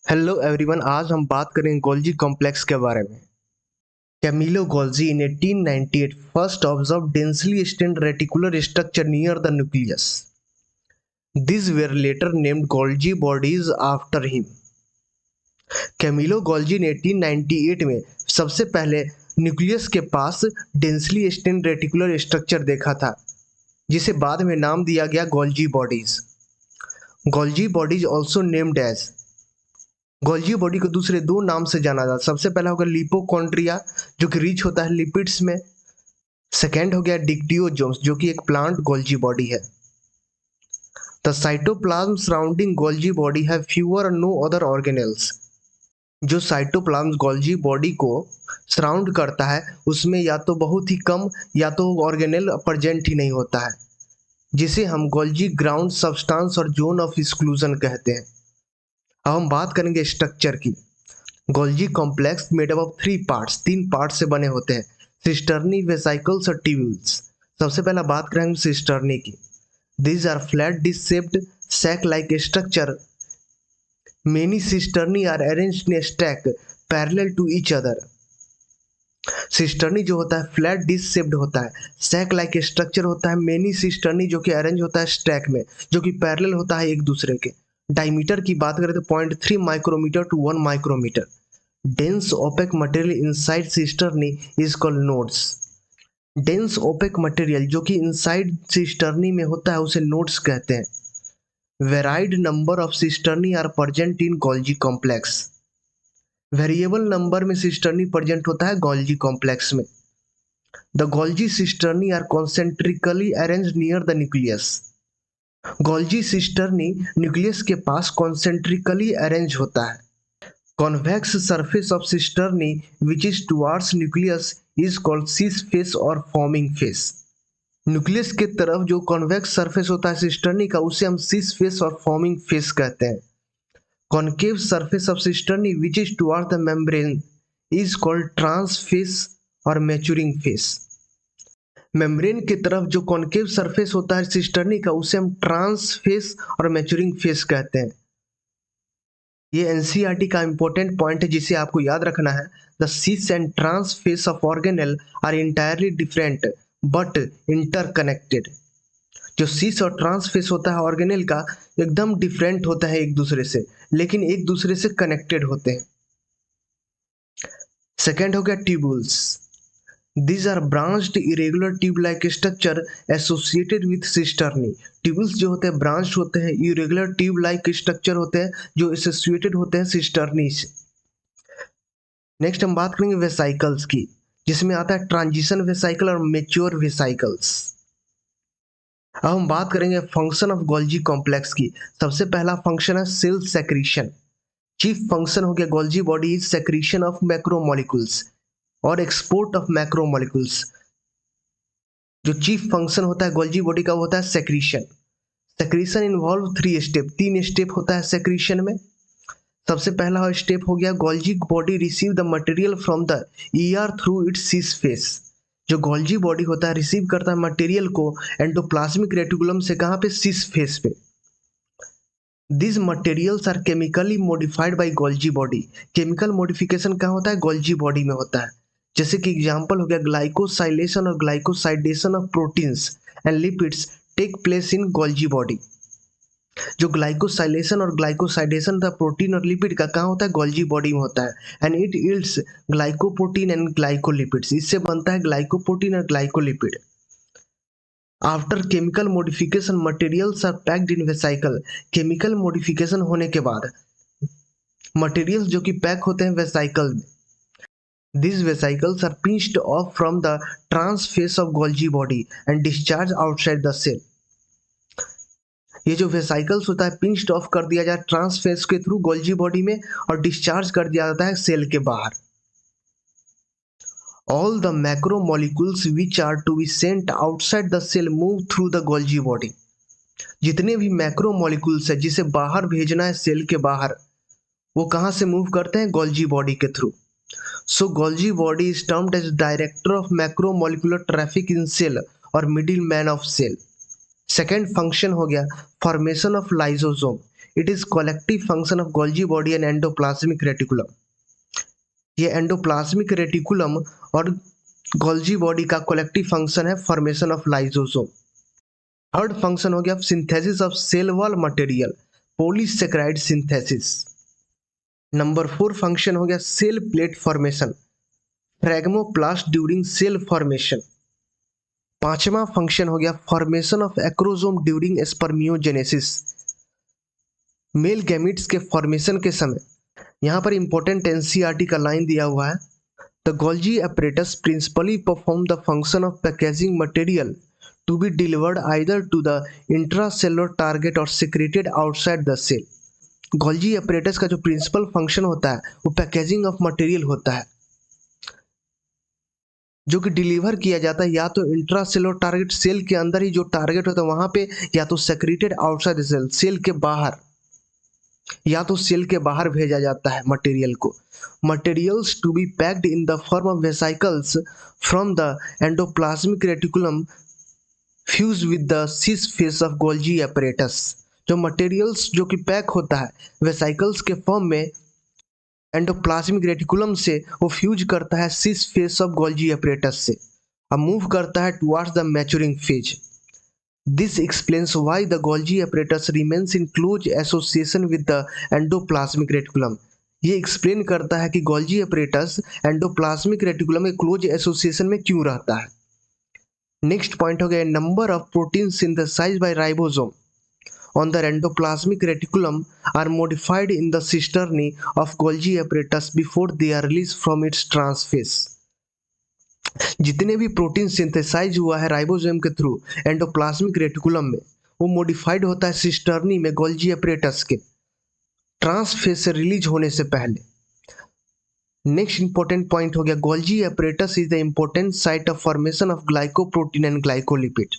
Hello everyone, आज हम बात करेंगे गोल्जी कॉम्प्लेक्स के बारे में। Camillo Golgi in 1898 first observe densely stained reticular structure near the nucleus. These were later named Golgi bodies after him. Camillo Golgi ने 1898 में सबसे पहले न्यूक्लियस के पास डेंसली स्टेन्ड रेटिकुलर स्ट्रक्चर देखा था, जिसे बाद में नाम दिया गया Golgi bodies. Golgi bodies also named as, Golgi body को दूसरे दो नाम से जाना जाता। सबसे पहला होगा लिपोकॉन्ड्रिया, जो कि रिच होता है लिपिड्स में। सेकेंड हो गया डिक्टियोजोम्स, जो कि एक प्लांट गोल्जी बॉडी है। The cytoplasm surrounding Golgi body have fewer और नो अदर ऑर्गेनेल्स। जो साइटोप्लाज्म गोल्जी बॉडी को सराउंड करता है उसमें या तो बहुत ही कम या तो ऑर्गेनेल प्रेजेंट ही नहीं होता है, जिसे हम गोल्जी ग्राउंड सब्सटेंस और जोन ऑफ एक्सक्लूजन कहते हैं। अब हम बात करेंगे स्ट्रक्चर की। Golgi complex made up of three parts, तीन पार्ट से बने होते हैं, सिस्टर्नी, वेसाइकल्स और ट्यूब्यूल्स। सबसे पहला बात करेंगे सिस्टर्नी की। These are flat dish shaped sac like structure. Many cisterni are arranged in a stack parallel to each other. Cisternae जो होता है फ्लैट डिश शेप्ड होता है, सैक लाइक स्ट्रक्चर होता है। मेनी सिस्टर्नी जो कि अरेंज होता है स्टैक में, जो कि पैरेलल होता है एक दूसरे के। डायमीटर की बात करें तो 0.3 micrometre to 1 micrometre. Dense opaque material inside cisternae is called nodes. Dense opaque material जो कि इनसाइड सिस्टर्नी में होता है उसे नोड्स कहते हैं। Varied number of cisternae are present in Golgi complex. Variable number में सिस्टर्नी प्रेजेंट होता है गोल्जी कॉम्प्लेक्स में। The Golgi cisternae are concentrically arranged near the nucleus. Golgi cisternae nucleus के पास कॉन्सेंट्रिकली अरेंज होता है। Convex surface of cisternae which is towards nucleus is called cis face और forming face. Nucleus के तरफ जो convex surface होता है सिस्टर्नी का, उसे हम सीस फेस और फॉर्मिंग फेस कहते हैं। Concave surface of cisternae which is towards the membrane is called trans face और मैच्योरिंग फेस। मेम्ब्रेन की तरफ जो कॉन्केव सरफेस होता है सिस्टर्नी का, उसे हम ट्रांस फेस और मैच्योरिंग फेस कहते हैं। ये एनसीईआरटी का इंपॉर्टेंट पॉइंट है जिसे आपको याद रखना है। The cis and trans face of organelle are entirely different but interconnected. जो सीस और ट्रांस फेस होता है ऑर्गेनेल का, एकदम डिफरेंट होता है एक दूसरे से, लेकिन एक दूसरे से कनेक्टेड होते हैं। सेकेंड हो गया tubules. These are branched irregular tube-like structure associated with cisterni. Tubules जो होते हैं ब्रांच होते हैं, irregular tube-like structure होते हैं जो एसोसिएटेड होते हैं सिस्टर्नी से। नेक्स्ट हम बात करेंगे वेसाइकल्स की, जिसमें आता है ट्रांजिशन वेसाइकल और मेच्योर वेसाइकल्स। अब हम बात करेंगे फंक्शन ऑफ गोल्जी कॉम्प्लेक्स की। सबसे पहला फंक्शन है सेल सेक्रीशन। चीफ फंक्शन हो गया Golgi body is secretion of macromolecules और एक्सपोर्ट ऑफ मैक्रोमोलिक्यूल्स। जो चीफ फंक्शन होता है गोल्जी बॉडी का, वो होता है secretion. Secretion involve three step, तीन स्टेप होता है सेक्रीशन में। सबसे पहला स्टेप हो गया Golgi body receive the material from the ER through its cis face. जो गोल्जी बॉडी होता है रिसीव करता है मटेरियल को एंडोप्लाज्मिक रेटिकुलम से, कहाँ पे, सीस फेस पे। This materials are chemically modified by Golgi body. Chemical modification कहाँ होता है, गोल्जी बॉडी में होता है। जैसे कि एग्जांपल हो गया ग्लाइकोसाइलेशन और glycosidation of proteins and lipids take place in Golgi body. जो ग्लाइकोसाइलेशन और ग्लाइकोसाइडेशन द प्रोटीन और लिपिड का कहाँ होता है, गोल्जी बॉडी में होता है। And it yields glycoprotein and glycolipids. इससे बनता है ग्लाइकोप्रोटीन और glycolipid. After chemical modification materials are packed in vesicle. Chemical modification होने के बाद मटेरियल्स जो कि पैक होते हैं वेसाइकल में। These vesicles are pinched off from the trans face of Golgi body and discharged outside the cell. ये जो वेसाइकल्स होता है पिंच्ड ऑफ कर दिया जाए ट्रांस फेस के थ्रू गोल्जी बॉडी में और डिस्चार्ज कर दिया जाता है सेल के बाहर। All the macromolecules which are to be sent outside the cell move through the Golgi body. जितने भी मैक्रोमोलिक्यूल्स है जिसे बाहर भेजना है सेल के बाहर, वो कहाँ से मूव करते हैं, गोल्जी बॉडी के through. So Golgi body is termed as director of macromolecular traffic in cell और middleman of cell. Second function हो गया formation of lysosome. It is collective function of Golgi body and endoplasmic reticulum. ये endoplasmic reticulum और Golgi body का collective function है formation of lysosome. Third function हो गया synthesis of cell wall material, polysaccharide synthesis. Number 4 function हो गया cell plate formation, phragmoplast during cell formation. पांचवा function हो गया formation of acrosome during spermiogenesis, male gametes के formation के समय। यहाँ पर इंपॉर्टेंट एनसीईआरटी का लाइन दिया हुआ है, the Golgi apparatus principally perform the function of packaging material to be delivered either to the intracellular target or secreted outside the cell। Golgi apparatus का जो प्रिंसिपल फंक्शन होता है वो पैकेजिंग ऑफ मटेरियल होता है जो कि डिलीवर किया जाता है या तो इंट्रासेलुलर टारगेट, सेल के अंदर ही जो टारगेट होता है वहां पे, या तो secreted outside the cell, cell के बाहर, या तो सेल के बाहर भेजा जाता है मटेरियल को। Materials to be packed in the form of vesicles from the endoplasmic reticulum fuse with the cis face of Golgi apparatus। जो मटेरियल्स जो कि पैक होता है वेसिकल्स के फॉर्म में एंडोप्लाज्मिक रेटिकुलम से, वो फ्यूज करता है सिस फेस ऑफ गोल्जी apparatus से, अब मूव करता है towards the maturing phase. This explains why the Golgi apparatus remains in close association with the endoplasmic reticulum। ये एक्सप्लेन करता है कि गोल्जी apparatus एंडोप्लाज्मिक रेटिकुलम के क्लोज एसोसिएशन में क्यों रहता है। नेक्स्ट पॉइंट हो गया number of protein synthesised by ribosome on the endoplasmic reticulum are modified in the cisternae of Golgi apparatus before they are released from its transphase। जितने भी protein synthesise हुआ है राइबोसोम के थ्रू एंडोप्लाज्मिक रेटिकुलम में, वो modified होता है cisternae में गोल्जी apparatus के ट्रांसफेज से रिलीज होने से पहले। नेक्स्ट इंपॉर्टेंट पॉइंट हो गया Golgi apparatus is the important site of formation of glycoprotein and glycolipid.